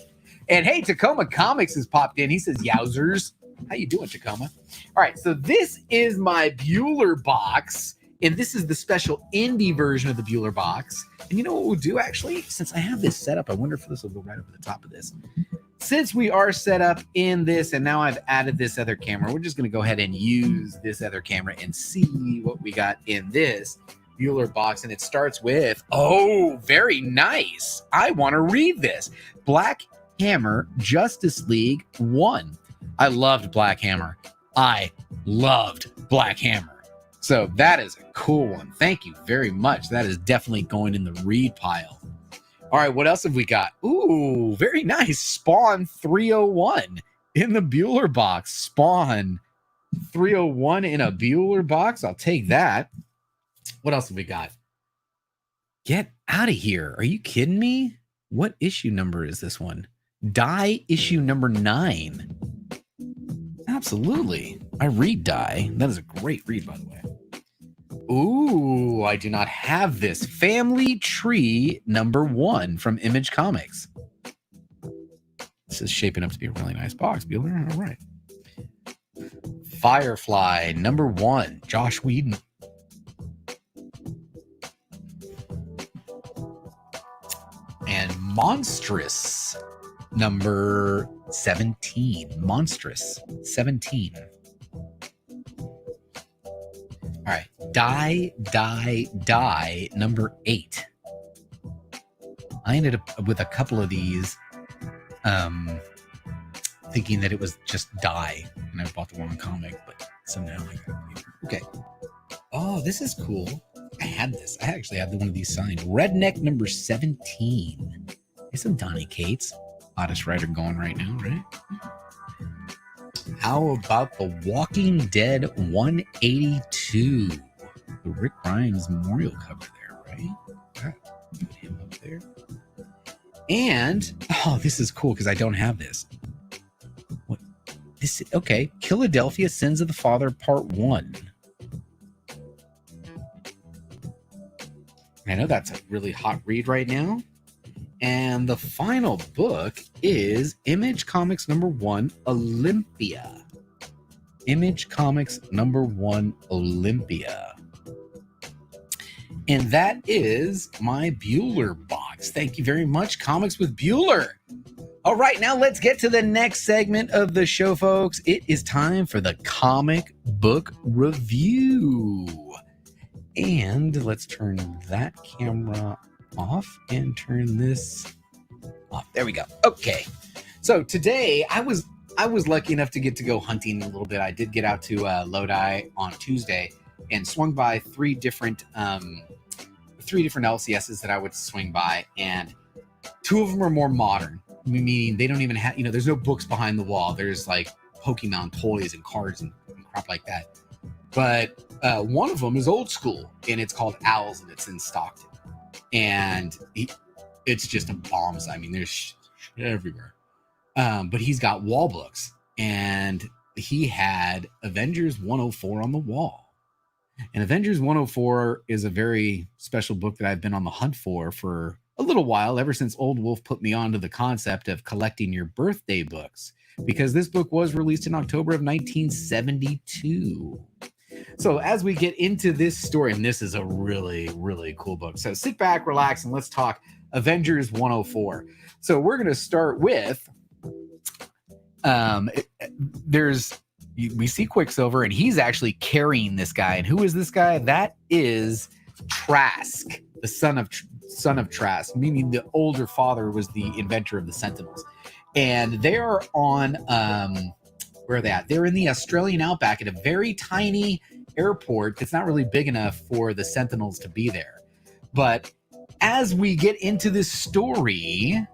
B: And hey, Tacoma Comics has popped in. He says, "Yowzers, how you doing, Tacoma?" All right, so this is my Bueller box, and this is the special indie version of the Bueller box. And you know what we'll do, actually? Since I have this set up, I wonder if this will go right over the top of this. Since we are set up in this, and now I've added this other camera, we're just going to go ahead and use this other camera and see what we got in this Bueller box. And it starts with, oh, very nice. I want to read this. Black Hammer Justice League 1. I loved Black Hammer. I loved Black Hammer. So that is a cool one. Thank you very much. That is definitely going in the read pile. All right, what else have we got? Ooh, very nice. Spawn 301 in the Bueller box. Spawn 301 in a Bueller box. I'll take that. What else have we got? Get out of here. Are you kidding me? What issue number is this one? Die issue number 9. Absolutely. I read Die. That is a great read, by the way. Ooh, I do not have this. Family Tree number 1 from Image Comics. This is shaping up to be a really nice box, Bueller. All right. Firefly number 1, Josh Whedon. And Monstrous number 17. Monstrous 17. All right. Die number 8. I ended up with a couple of these thinking that it was just Die, and I bought the wrong comic, but somehow I got it. Okay. Oh, this is cool. I had this. I actually have one of these signed. Redneck number 17. There's some Donny Cates. Hottest writer going right now, right? How about The Walking Dead 182? The Rick Grimes memorial cover there, right? Put him up there. And, oh, this is cool because I don't have this. What? This? Okay. Philadelphia Sins of the Father Part 1. I know that's a really hot read right now. And the final book is Image Comics #1 Olympia. Image Comics #1 Olympia. And that is my Bueller box. Thank you very much, Comics with Bueller. All right, now let's get to the next segment of the show, folks. It is time for the comic book review. And let's turn that camera off and turn this off. There we go. Okay. So today I was lucky enough to get to go hunting a little bit. I did get out to Lodi on Tuesday and swung by three different LCSs that I would swing by, and two of them are more modern, meaning they don't even have, there's no books behind the wall. There's like Pokemon toys and cards and crap like that. But one of them is old school, and it's called Owls, and it's in Stockton. And it's just a bomb. I mean, there's shit everywhere. But he's got wall books, and he had Avengers 104 on the wall. And Avengers 104 is a very special book that I've been on the hunt for a little while, ever since Old Wolf put me onto the concept of collecting your birthday books, because this book was released in October of 1972. So as we get into this story, and this is a really, really cool book. So sit back, relax, and let's talk Avengers 104. So we're going to start with, we see Quicksilver, and he's actually carrying this guy. And who is this guy? That is Trask, the son of Trask, meaning the older father was the inventor of the Sentinels. And they are on, where are they at? They're in the Australian outback at a very tiny airport that's not really big enough for the Sentinels to be there. But as we get into this story,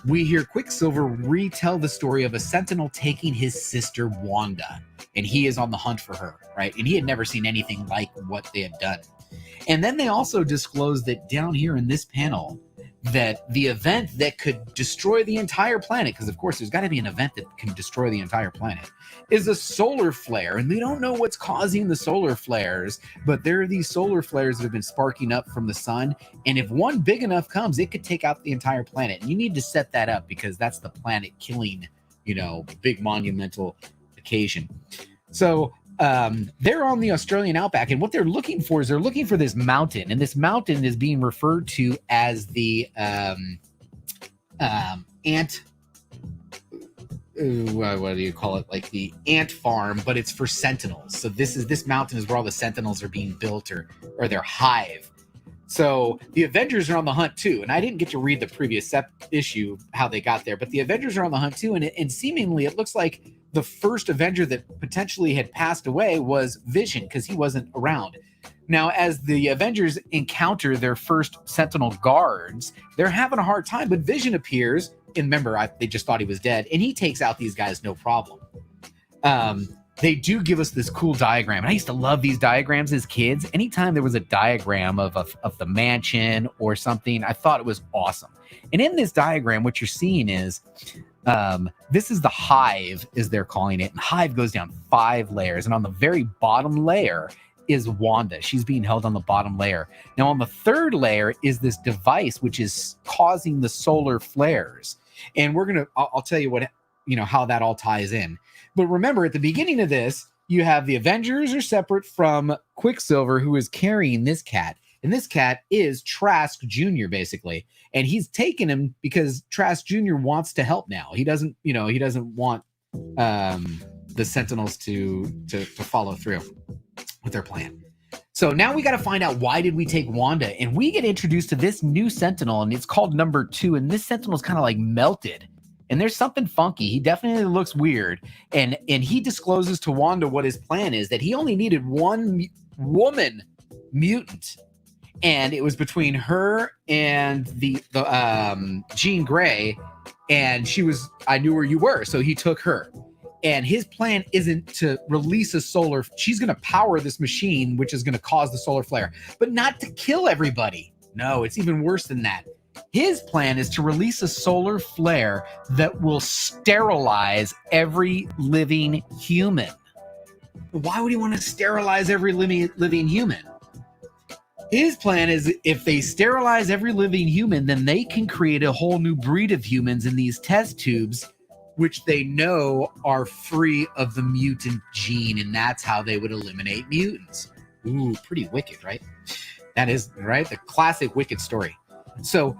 B: we hear Quicksilver retell the story of a Sentinel taking his sister Wanda, and he is on the hunt for her, right? And he had never seen anything like what they had done. And then they also disclose that down here in this panel, that the event that could destroy the entire planet, because of course there's got to be an event that can destroy the entire planet, is a solar flare. And they don't know what's causing the solar flares, but there are these solar flares that have been sparking up from the sun. And if one big enough comes, it could take out the entire planet. And you need to set that up, because that's the planet killing, big monumental occasion. So they're on the Australian outback, and what they're looking for is they're looking for this mountain, and this mountain is being referred to as the ant. What do you call it? Like the ant farm, but it's for Sentinels. So this mountain is where all the Sentinels are being built, or their hive. So the Avengers are on the hunt too, and I didn't get to read the previous issue how they got there, but the Avengers are on the hunt too, and seemingly it looks like the first Avenger that potentially had passed away was Vision, because he wasn't around. Now, as the Avengers encounter their first Sentinel guards, they're having a hard time, but Vision appears, and remember, they just thought he was dead, and he takes out these guys no problem. They do give us this cool diagram, and I used to love these diagrams as kids. Anytime there was a diagram of the mansion or something, I thought it was awesome. And in this diagram, what you're seeing is, this is the hive, as they're calling it. And hive goes down 5 layers. And on the very bottom layer is Wanda. She's being held on the bottom layer. Now on the 3rd layer is this device, which is causing the solar flares. And I'll tell you how that all ties in. But remember, at the beginning of this, you have the Avengers are separate from Quicksilver, who is carrying this cat. And this cat is Trask Jr., basically. And he's taken him because Trask Jr. wants to help now. He doesn't want the Sentinels to follow through with their plan. So now we got to find out, why did we take Wanda? And we get introduced to this new Sentinel, and it's called number 2. And this Sentinel's kind of like melted. And there's something funky. He definitely looks weird. And he discloses to Wanda what his plan is, that he only needed one woman mutant. And it was between her and the Jean Grey, and she was, I knew where you were, so he took her. And his plan isn't to release a solar, she's going to power this machine, which is going to cause the solar flare, but not to kill everybody. No, it's even worse than that. His plan is to release a solar flare that will sterilize every living human. Why would he want to sterilize every living human? His plan is if they sterilize every living human, then they can create a whole new breed of humans in these test tubes, which they know are free of the mutant gene, and that's how they would eliminate mutants. Ooh, pretty wicked, right? That is, right? The classic wicked story. So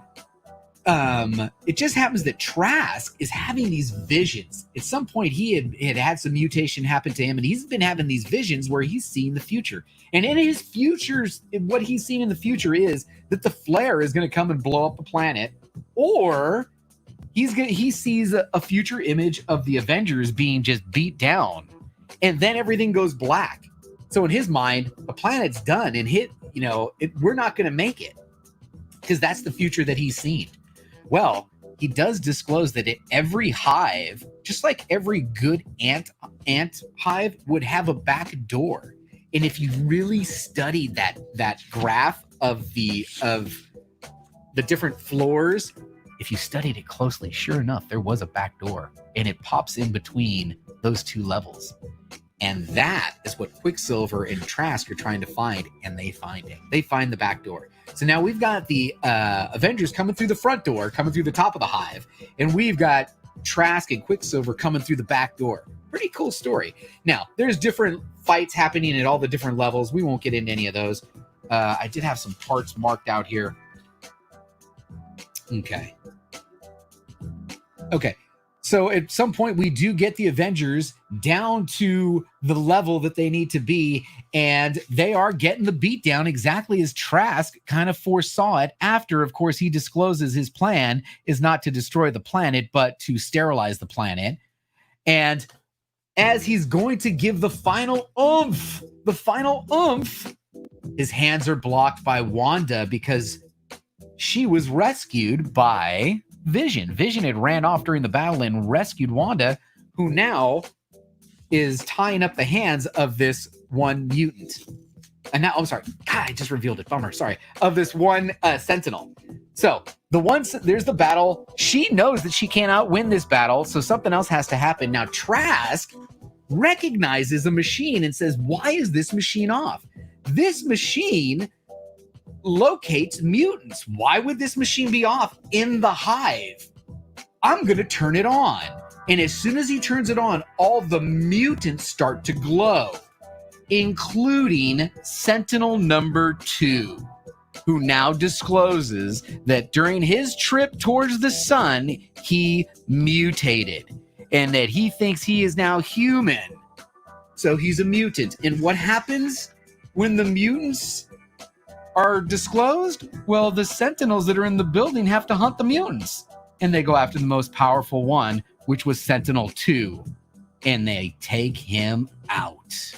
B: it just happens that Trask is having these visions. At some point, he had some mutation happen to him, and he's been having these visions where he's seeing the future. And in his futures, what he's seeing in the future is that the flare is going to come and blow up the planet, or he sees a future image of the Avengers being just beat down, and then everything goes black. So in his mind, the planet's done, and we're not going to make it, because that's the future that he's seen. Well, he does disclose that every hive, just like every good ant hive, would have a back door. And if you really studied that graph of the different floors, if you studied it closely, sure enough, there was a back door, and it pops in between those two levels. And that is what Quicksilver and Trask are trying to find, and they find it. They find the back door. So now we've got the Avengers coming through the front door, coming through the top of the hive, and we've got Trask and Quicksilver coming through the back door. Pretty cool story. Now, there's different fights happening at all the different levels. We won't get into any of those. I did have some parts marked out here. Okay. So at some point, we do get the Avengers down to the level that they need to be, and they are getting the beat down exactly as Trask kind of foresaw it after, of course, he discloses his plan is not to destroy the planet, but to sterilize the planet. And as he's going to give the final oomph, his hands are blocked by Wanda because she was rescued by Vision. Vision had ran off during the battle and rescued Wanda, who now is tying up the hands of this one mutant. And now, God, I just revealed it. Bummer. Sorry. Of this one Sentinel. So there's the battle. She knows that she can't outwin this battle, so something else has to happen. Now, Trask recognizes a machine and says, why is this machine off? This machine locates mutants. Why would this machine be off in the hive? I'm going to turn it on. And as soon as he turns it on, all the mutants start to glow, including Sentinel number 2, who now discloses that during his trip towards the sun, he mutated and that he thinks he is now human. So he's a mutant. And what happens when the mutants are disclosed? Well, the Sentinels that are in the building have to hunt the mutants, and they go after the most powerful one, which was Sentinel 2, and they take him out.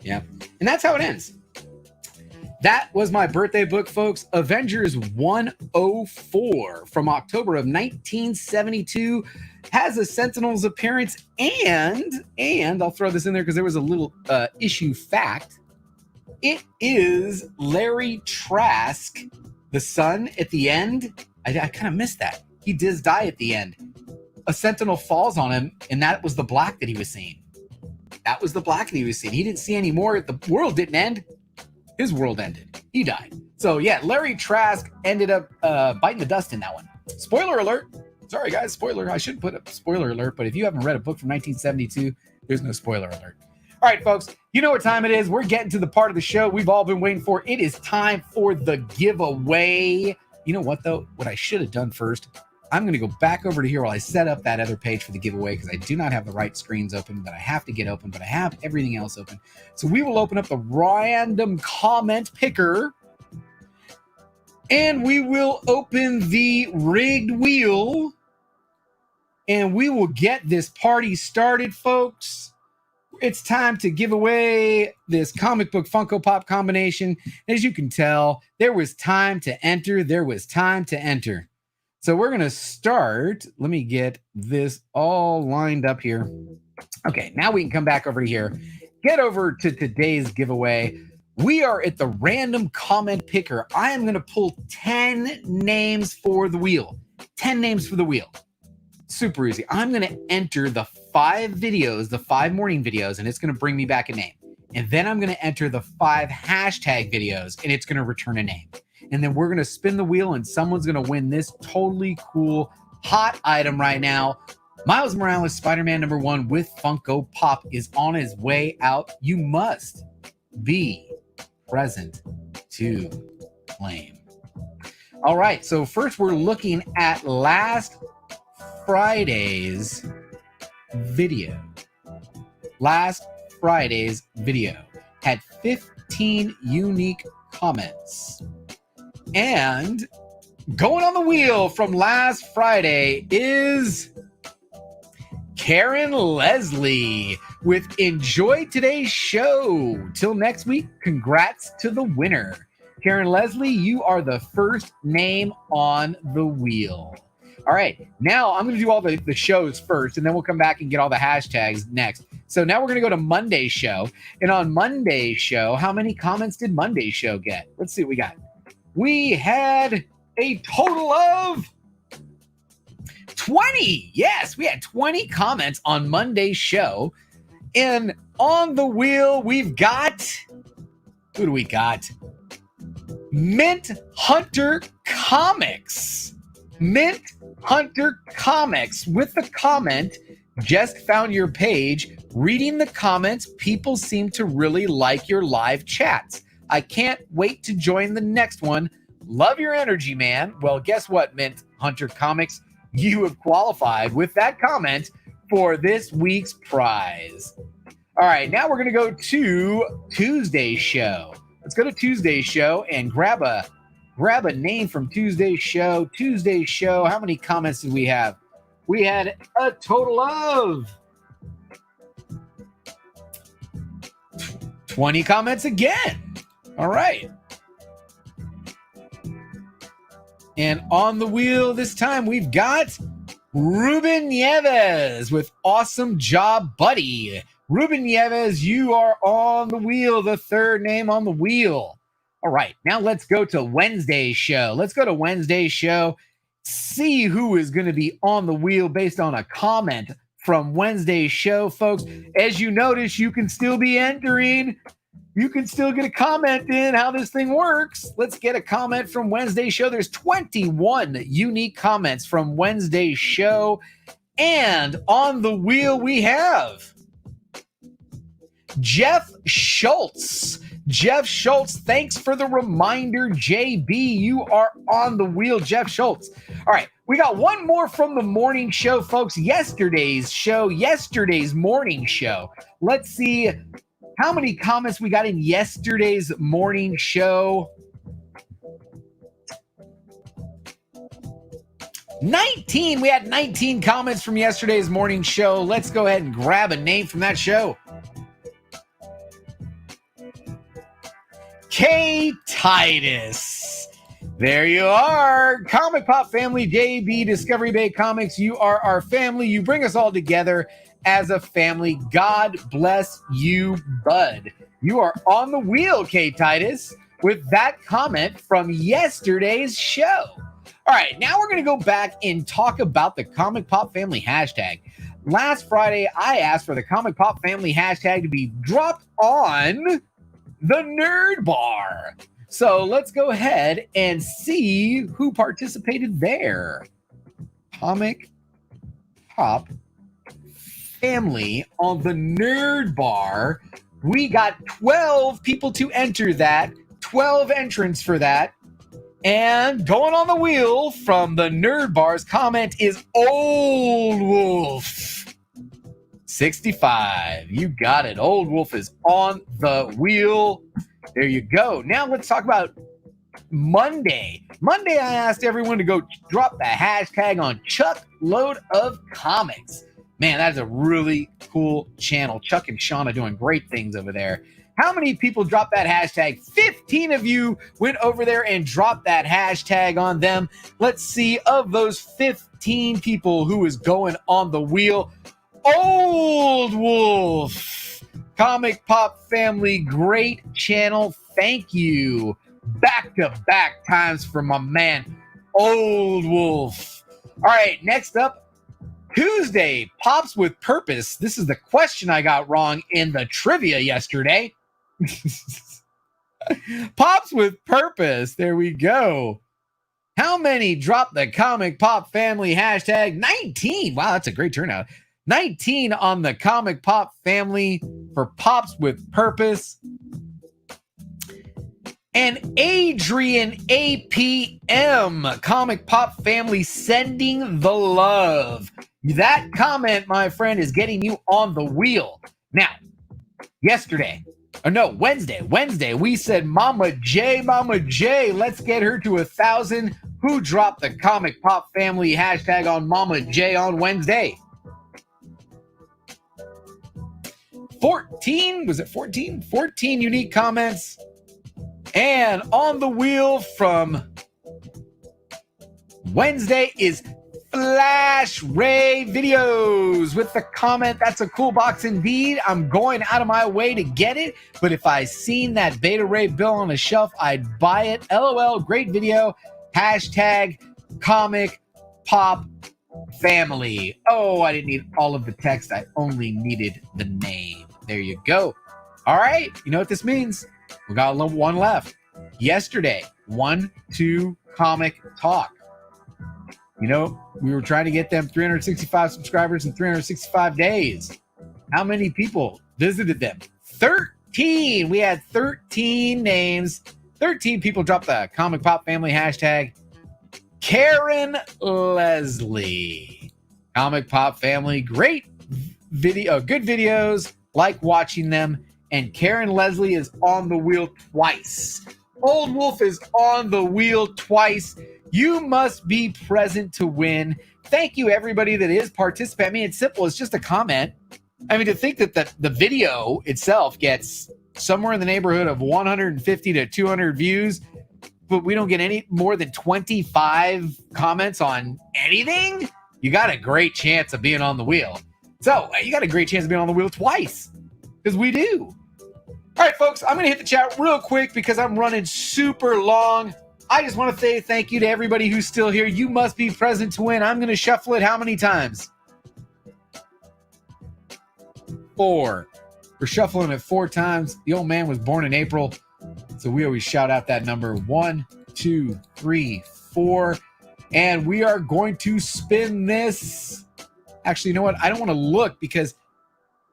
B: Yep. And that's how it ends. That was my birthday book, folks. Avengers 104 from October of 1972 has a Sentinels appearance, and I'll throw this in there because there was a little issue fact. It is Larry Trask, the son at the end. I kind of missed that. He does die at the end. A Sentinel falls on him, and that was the black that he was seeing. He didn't see any more. The world didn't end. His world ended. He died. So, yeah, Larry Trask ended up biting the dust in that one. Spoiler alert. Sorry, guys, spoiler. I should put a spoiler alert, but if you haven't read a book from 1972, there's no spoiler alert. All right, folks, you know what time it is. We're getting to the part of the show we've all been waiting for. It is time for the giveaway. You know what, though? What I should have done first, I'm going to go back over to here while I set up that other page for the giveaway because I do not have the right screens open that I have to get open, but I have everything else open. So we will open up the random comment picker, and we will open the rigged wheel, and we will get this party started, folks. It's time to give away this comic book Funko Pop combination. As you can tell, there was time to enter. So we're going to start. Let me get this all lined up here. Okay, now we can come back over here. Get over to today's giveaway. We are at the random comment picker. I am going to pull 10 names for the wheel. 10 names for the wheel. Super easy. I'm going to enter the 5 videos, the 5 morning videos, and it's going to bring me back a name. And then I'm going to enter the 5 hashtag videos, and it's going to return a name. And then we're going to spin the wheel, and someone's going to win this totally cool, hot item right now. Miles Morales Spider-Man #1 with Funko Pop is on his way out. You must be present to claim. All right, so first we're looking at last Friday's video. Last Friday's video had 15 unique comments. And going on the wheel from last Friday is Karen Leslie with Enjoy Today's Show. Till next week, congrats to the winner. Karen Leslie, you are the first name on the wheel. All right, now I'm going to do all the shows first, and then we'll come back and get all the hashtags next. So now we're going to go to Monday's show. And on Monday's show, how many comments did Monday's show get? Let's see what we got. We had a total of 20. Yes, we had 20 comments on Monday's show. And on the wheel, we've got, who do we got? Mint Hunter Comics. Mint Hunter Comics with the comment, just found your page. Reading the comments, people seem to really like your live chats. I can't wait to join the next one. Love your energy, man. Well, guess what, Mint Hunter Comics? You have qualified with that comment for this week's prize. All right, now we're going to go to Tuesday's show. Let's go to Tuesday's show and grab a name from Tuesday's show. Tuesday's show, how many comments did we have? We had a total of 20 comments again. All right. And on the wheel this time, we've got Ruben Nieves with Awesome Job Buddy. Ruben Nieves, you are on the wheel, the third name on the wheel. All right, now let's go to Wednesday's show. Let's go to Wednesday's show, see who is going to be on the wheel based on a comment from Wednesday's show, folks. As you notice, you can still be entering. You can still get a comment in how this thing works. Let's get a comment from Wednesday's show. There's 21 unique comments from Wednesday's show. And on the wheel, we have Jeff Schultz. Jeff Schultz, thanks for the reminder, JB. You are on the wheel, Jeff Schultz. All right, we got one more from the morning show, folks. Yesterday's morning show. Let's see how many comments we got in yesterday's morning show. 19. We had 19 comments from yesterday's morning show. Let's go ahead and grab a name from that show. K. Titus. There you are. Comic Pop family, JB, Discovery Bay Comics. You are our family. You bring us all together as a family. God bless you, bud. You are on the wheel, K. Titus, with that comment from yesterday's show. All right, now we're going to go back and talk about the Comic Pop family hashtag. Last Friday, I asked for the Comic Pop family hashtag to be dropped on the Nerd Bar. So let's go ahead and see who participated there. Comic Pop family on the Nerd Bar. We got 12 people to enter that, 12 entrants for that. And going on the wheel from the Nerd Bar's comment is Old Wolf 65. You got it. Old Wolf is on the wheel. There you go. Now let's talk about Monday. Monday, I asked everyone to go drop the hashtag on Chuck Load of Comics. Man, that is a really cool channel. Chuck and Shauna are doing great things over there. How many people dropped that hashtag? 15 of you went over there and dropped that hashtag on them. Let's see, of those 15 people who is going on the wheel, Old Wolf, Comic Pop family, great channel. Thank you. Back-to-back times for my man, Old Wolf. All right, next up, Tuesday, Pops with Purpose. This is the question I got wrong in the trivia yesterday. Pops with Purpose. There we go. How many dropped the Comic Pop Family hashtag? 19. Wow, that's a great turnout. 19 on the Comic Pop Family for Pops with Purpose. And Adrian APM, Comic Pop Family, sending the love. That comment, my friend, is getting you on the wheel. Now, Wednesday, we said, Mama J, let's get her to 1,000. Who dropped the Comic Pop Family hashtag on Mama J on Wednesday? 14, was it 14? 14 unique comments. And on the wheel from Wednesday is Flash Ray Videos with the comment, that's a cool box indeed. I'm going out of my way to get it, but if I seen that Beta Ray bill on a shelf, I'd buy it. LOL, great video. Hashtag Comic Pop Family. Oh, I didn't need all of the text. I only needed the name. There you go. All right, you know what this means? We got one left. Yesterday, 1-2 Comic Talk. You know, we were trying to get them 365 subscribers in 365 days. How many people visited them? 13. We had 13 names. 13 people dropped the Comic Pop Family hashtag. Karen Leslie. Comic Pop Family, great video, good videos. Like watching them. And Karen Leslie is on the wheel twice. Old Wolf is on the wheel twice. You must be present to win. Thank you, everybody that is participating. I mean, it's simple. It's just a comment. I mean, to think that the video itself gets somewhere in the neighborhood of 150 to 200 views, but we don't get any more than 25 comments on anything, you got a great chance of being on the wheel. So you got a great chance of being on the wheel twice, because we do. All right, folks, I'm going to hit the chat real quick because I'm running super long. I just want to say thank you to everybody who's still here. You must be present to win. I'm going to shuffle it how many times? 4. We're shuffling it 4 times. The old man was born in April, so we always shout out that number. 1, 2, 3, 4. And we are going to spin this. Actually, you know what? I don't want to look because,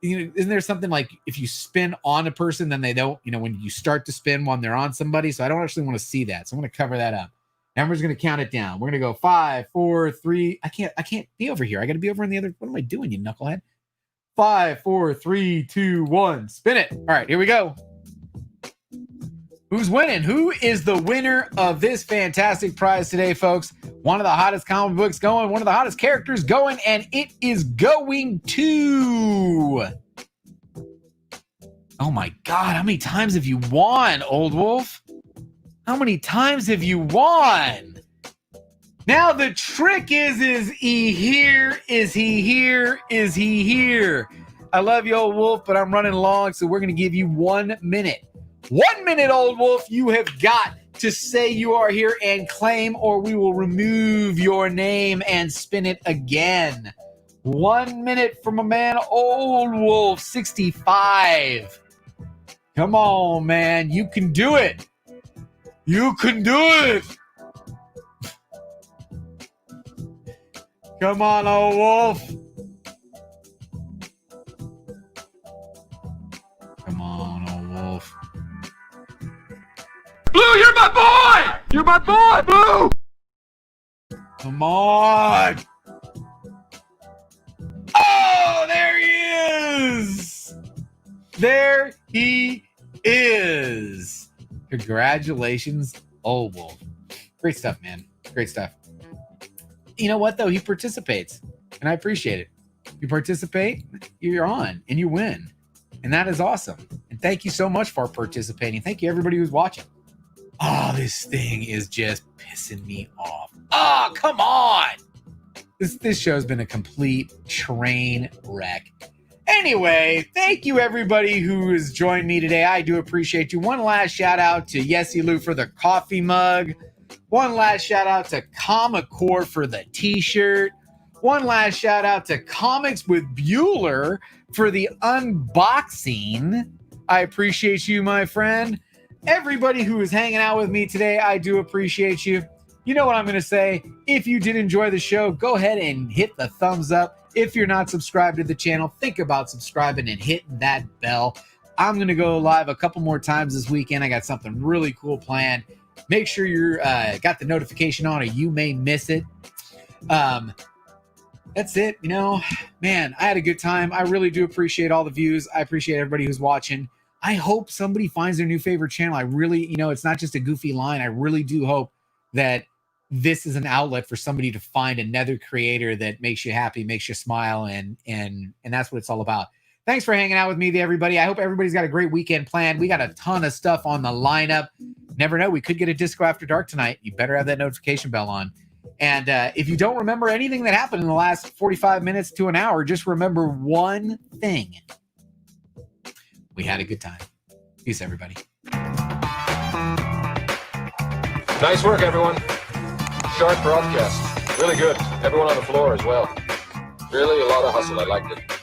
B: you know, isn't there something like if you spin on a person, then they don't, you know, when you start to spin when they're on somebody. So I don't actually want to see that. So I'm going to cover that up. Amber's going to count it down. We're going to go 5, 4, 3. I can't be over here. I got to be over in the other. What am I doing, you knucklehead? 5, 4, 3, 2, 1. Spin it. All right, here we go. Who's winning? Who is the winner of this fantastic prize today, folks? One of the hottest comic books going, one of the hottest characters going, and it is going to... Oh my God, how many times have you won, Old Wolf? How many times have you won? Now the trick is he here? Is he here? Is he here? I love you, Old Wolf, but I'm running long, so we're going to give you 1 minute. 1 minute, Old Wolf. You have got to say you are here and claim, or we will remove your name and spin it again. 1 minute from a man, Old Wolf 65. Come on, man. You can do it. You can do it. Come on, Old Wolf. Come on, Old Wolf.
C: Blue, you're my boy! You're my boy, Blue!
B: Come on. Oh, there he is. There he is. Congratulations, Old Wolf. Great stuff, man. Great stuff. You know what, though? He participates, and I appreciate it. You participate, you're on, and you win. And that is awesome. And thank you so much for participating. Thank you, everybody who's watching. Oh, this thing is just pissing me off. Oh, come on. This show's been a complete train wreck. Anyway, thank you, everybody who has joined me today. I do appreciate you. One last shout out to YessiLou for the coffee mug. One last shout out to Comicore for the t-shirt. One last shout out to Comics with Bueller for the unboxing. I appreciate you, my friend. Everybody who is hanging out with me today, I do appreciate you. You know what I'm going to say? If you did enjoy the show, go ahead and hit the thumbs up. If you're not subscribed to the channel, think about subscribing and hitting that bell. I'm going to go live a couple more times this weekend. I got something really cool planned. Make sure you're got the notification on or you may miss it. That's it. You know, man, I had a good time. I really do appreciate all the views. I appreciate everybody who's watching. I hope somebody finds their new favorite channel. I really, you know, it's not just a goofy line. I really do hope that this is an outlet for somebody to find another creator that makes you happy, makes you smile, and that's what it's all about. Thanks for hanging out with me, everybody. I hope everybody's got a great weekend planned. We got a ton of stuff on the lineup. Never know, we could get a Disco After Dark tonight. You better have that notification bell on. And if you don't remember anything that happened in the last 45 minutes to an hour, just remember one thing. We had a good time. Peace, everybody.
H: Nice work, everyone. Sharp broadcast. Really good. Everyone on the floor as well. Really a lot of hustle. I liked it.